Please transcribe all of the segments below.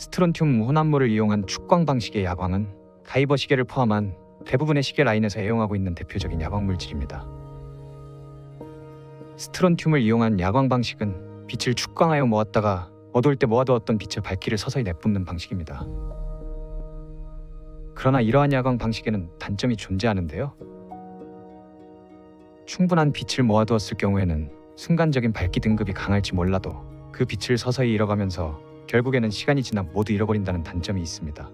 스트론튬 혼합물을 이용한 축광 방식의 야광은 가이버 시계를 포함한 대부분의 시계 라인에서 애용하고 있는 대표적인 야광 물질입니다. 스트론튬을 이용한 야광 방식은 빛을 축광하여 모았다가 어두울 때 모아두었던 빛의 밝기를 서서히 내뿜는 방식입니다. 그러나 이러한 야광 방식에는 단점이 존재하는데요. 충분한 빛을 모아두었을 경우에는 순간적인 밝기 등급이 강할지 몰라도 그 빛을 서서히 잃어가면서 결국에는 시간이 지나 모두 잃어버린다는 단점이 있습니다.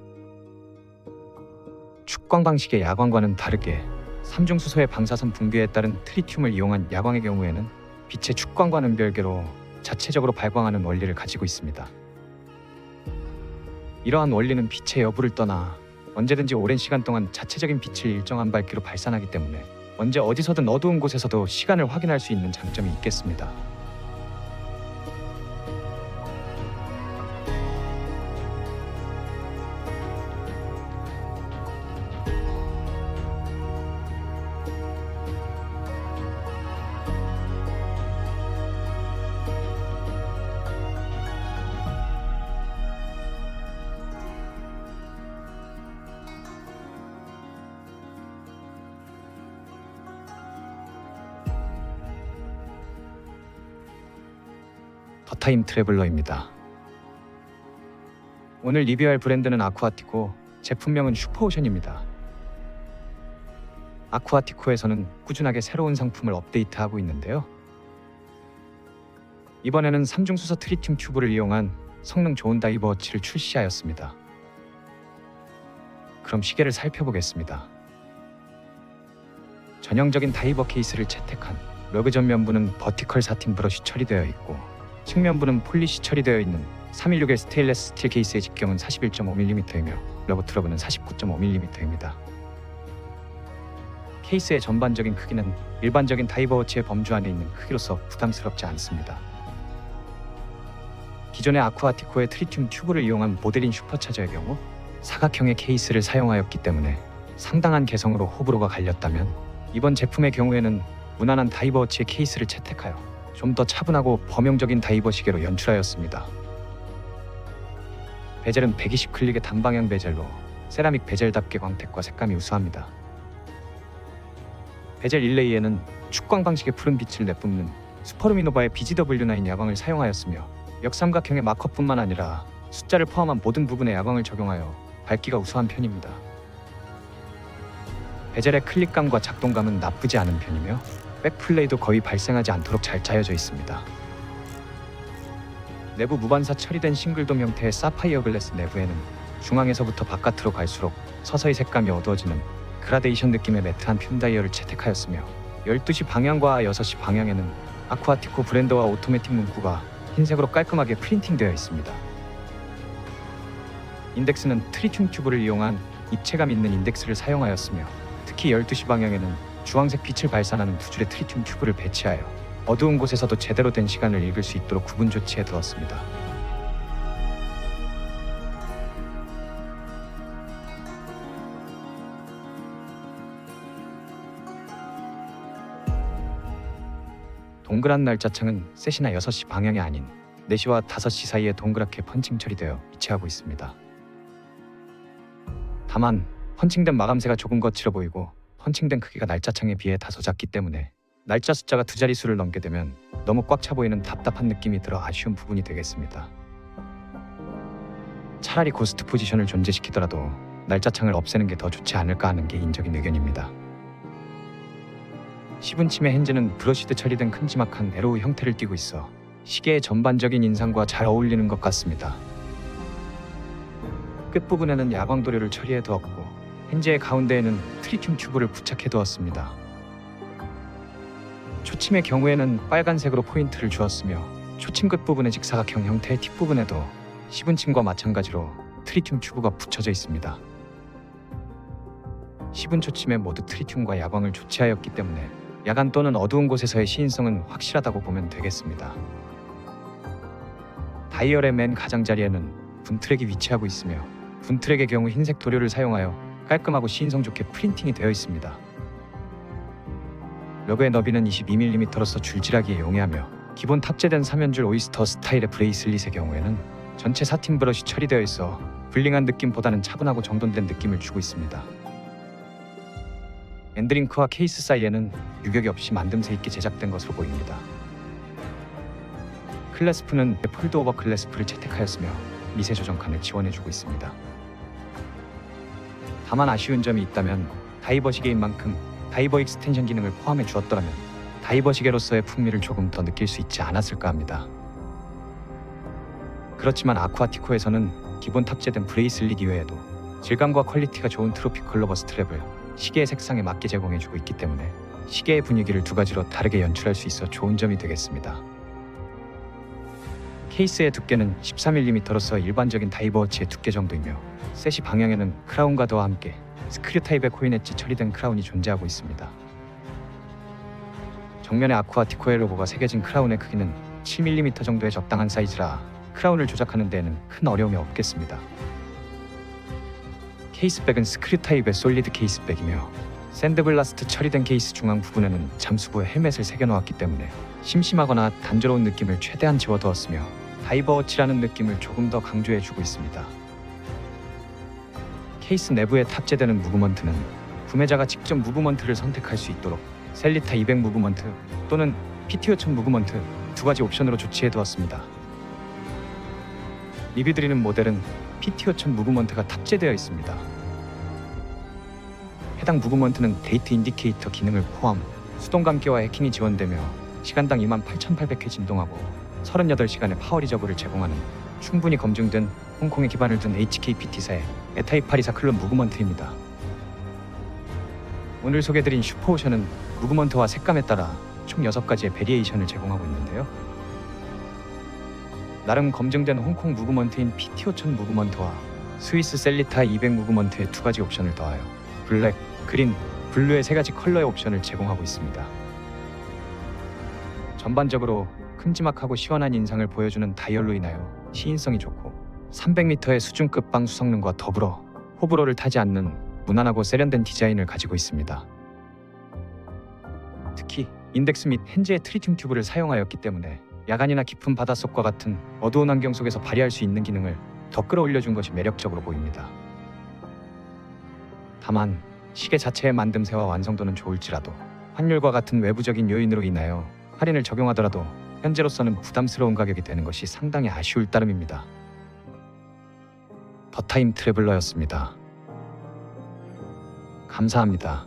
축광 방식의 야광과는 다르게 삼중수소의 방사선 붕괴에 따른 트리튬을 이용한 야광의 경우에는 빛의 축광과는 별개로 자체적으로 발광하는 원리를 가지고 있습니다. 이러한 원리는 빛의 여부를 떠나 언제든지 오랜 시간 동안 자체적인 빛을 일정한 밝기로 발산하기 때문에 언제 어디서든 어두운 곳에서도 시간을 확인할 수 있는 장점이 있겠습니다. 더타임 트래블러입니다. 오늘 리뷰할 브랜드는 아쿠아티코, 제품명은 슈퍼오션입니다. 아쿠아티코에서는 꾸준하게 새로운 상품을 업데이트하고 있는데요. 이번에는 삼중수소 트리튬 튜브를 이용한 성능 좋은 다이버 워치를 출시하였습니다. 그럼 시계를 살펴보겠습니다. 전형적인 다이버 케이스를 채택한 러그 전면부는 버티컬 사틴 브러쉬 처리되어 있고 측면부는 폴리시 처리되어 있는 316의 스테인레스 스틸 케이스의 직경은 41.5mm이며 러브 트러브는 49.5mm입니다. 케이스의 전반적인 크기는 일반적인 다이버 워치의 범주 안에 있는 크기로서 부담스럽지 않습니다. 기존의 아쿠아티코의 트리튬 튜브를 이용한 모델인 슈퍼차저의 경우 사각형의 케이스를 사용하였기 때문에 상당한 개성으로 호불호가 갈렸다면 이번 제품의 경우에는 무난한 다이버 워치의 케이스를 채택하여 좀 더 차분하고 범용적인 다이버 시계로 연출하였습니다. 베젤은 120 클릭의 단방향 베젤로 세라믹 베젤답게 광택과 색감이 우수합니다. 베젤 일레이에는 축광 방식의 푸른 빛을 내뿜는 슈퍼루미노바의 BGW9 야광을 사용하였으며 역삼각형의 마커뿐만 아니라 숫자를 포함한 모든 부분에 야광을 적용하여 밝기가 우수한 편입니다. 베젤의 클릭감과 작동감은 나쁘지 않은 편이며 백플레이도 거의 발생하지 않도록 잘 짜여져 있습니다. 내부 무반사 처리된 싱글돔 형태의 사파이어 글래스 내부에는 중앙에서부터 바깥으로 갈수록 서서히 색감이 어두워지는 그라데이션 느낌의 매트한 핀 다이얼을 채택하였으며 12시 방향과 6시 방향에는 아쿠아티코 브랜드와 오토매틱 문구가 흰색으로 깔끔하게 프린팅되어 있습니다. 인덱스는 트리튬 튜브를 이용한 입체감 있는 인덱스를 사용하였으며 특히 12시 방향에는 주황색 빛을 발산하는 두 줄의 트리튬 튜브를 배치하여 어두운 곳에서도 제대로 된 시간을 읽을 수 있도록 구분 조치해 두었습니다. 동그란 날짜창은 3시나 6시 방향이 아닌 4시와 5시 사이에 동그랗게 펀칭 처리되어 위치하고 있습니다. 다만 펀칭된 마감새가 조금 거칠어 보이고 펀칭된 크기가 날짜창에 비해 다소 작기 때문에 날짜 숫자가 두 자릿수를 넘게 되면 너무 꽉 차 보이는 답답한 느낌이 들어 아쉬운 부분이 되겠습니다. 차라리 고스트 포지션을 존재시키더라도 날짜창을 없애는 게 더 좋지 않을까 하는 개인적인 의견입니다. 시분침의 핸즈는 브러쉬드 처리된 큼지막한 에로우 형태를 띠고 있어 시계의 전반적인 인상과 잘 어울리는 것 같습니다. 끝부분에는 야광 도료를 처리해 두었고 핸즈의 가운데에는 트리튬 튜브를 부착해 두었습니다. 초침의 경우에는 빨간색으로 포인트를 주었으며 초침 끝부분의 직사각형 형태의 팁부분에도 시분침과 마찬가지로 트리튬 튜브가 붙여져 있습니다. 시분 초침에 모두 트리튬과 야광을 조치하였기 때문에 야간 또는 어두운 곳에서의 시인성은 확실하다고 보면 되겠습니다. 다이얼의 맨 가장자리에는 분트랙이 위치하고 있으며 분트랙의 경우 흰색 도료를 사용하여 깔끔하고 시인성 좋게 프린팅이 되어 있습니다. 러그의 너비는 22mm로서 줄질하기에 용이하며 기본 탑재된 3연줄 오이스터 스타일의 브레이슬릿의 경우에는 전체 사틴 브러쉬 처리되어 있어 블링한 느낌보다는 차분하고 정돈된 느낌을 주고 있습니다. 엔드링크와 케이스 사이에는 유격이 없이 만듦새 있게 제작된 것으로 보입니다. 클래스프는 폴드오버 클래스프를 채택하였으며 미세 조정칸을 지원해주고 있습니다. 다만 아쉬운 점이 있다면 다이버 시계인 만큼 다이버 익스텐션 기능을 포함해 주었더라면 다이버 시계로서의 풍미를 조금 더 느낄 수 있지 않았을까 합니다. 그렇지만 아쿠아티코에서는 기본 탑재된 브레이슬릿 이외에도 질감과 퀄리티가 좋은 트로픽 컬러 버스 트랩을 시계의 색상에 맞게 제공해주고 있기 때문에 시계의 분위기를 두 가지로 다르게 연출할 수 있어 좋은 점이 되겠습니다. 케이스의 두께는 13mm로서 일반적인 다이버워치의 두께 정도이며 셋이 방향에는 크라운 가드와 함께 스크류 타입의 코인 엣지 처리된 크라운이 존재하고 있습니다. 정면에 아쿠아티코의 로고가 새겨진 크라운의 크기는 7mm 정도의 적당한 사이즈라 크라운을 조작하는 데에는 큰 어려움이 없겠습니다. 케이스백은 스크류 타입의 솔리드 케이스백이며 샌드블라스트 처리된 케이스 중앙 부분에는 잠수부에 헬멧을 새겨놓았기 때문에 심심하거나 단조로운 느낌을 최대한 지워두었으며 다이버워치라는 느낌을 조금 더 강조해주고 있습니다. 케이스 내부에 탑재되는 무브먼트는 구매자가 직접 무브먼트를 선택할 수 있도록 셀리타 200 무브먼트 또는 PTO 1000 무브먼트 두 가지 옵션으로 조치해두었습니다. 리뷰 드리는 모델은 PTO 1000 무브먼트가 탑재되어 있습니다. 해당 무브먼트는 데이트 인디케이터 기능을 포함 수동 감기와 해킹이 지원되며 시간당 28,800회 진동하고 38시간의 파워 리저브를 제공하는 충분히 검증된 홍콩에 기반을 둔 HKPT사의 에타이파리사 클럽 무브먼트입니다. 오늘 소개드린 슈퍼오션은 무브먼트와 색감에 따라 총 6가지의 베리에이션을 제공하고 있는데요. 나름 검증된 홍콩 무브먼트인 PTO 1000 무브먼트와 스위스 셀리타 200 무브먼트의 두 가지 옵션을 더하여 블랙, 그린, 블루의 세 가지 컬러의 옵션을 제공하고 있습니다. 전반적으로 큼지막하고 시원한 인상을 보여주는 다이얼로 인하여 시인성이 좋고 300m의 수준급 방수 성능과 더불어 호불호를 타지 않는 무난하고 세련된 디자인을 가지고 있습니다. 특히 인덱스 및 핸즈의 트리튬 튜브를 사용하였기 때문에 야간이나 깊은 바닷속과 같은 어두운 환경 속에서 발휘할 수 있는 기능을 더 끌어올려준 것이 매력적으로 보입니다. 다만 시계 자체의 만듦새와 완성도는 좋을지라도 환율과 같은 외부적인 요인으로 인하여 할인을 적용하더라도 현재로서는 부담스러운 가격이 되는 것이 상당히 아쉬울 따름입니다. 더타임 트래블러였습니다. 감사합니다.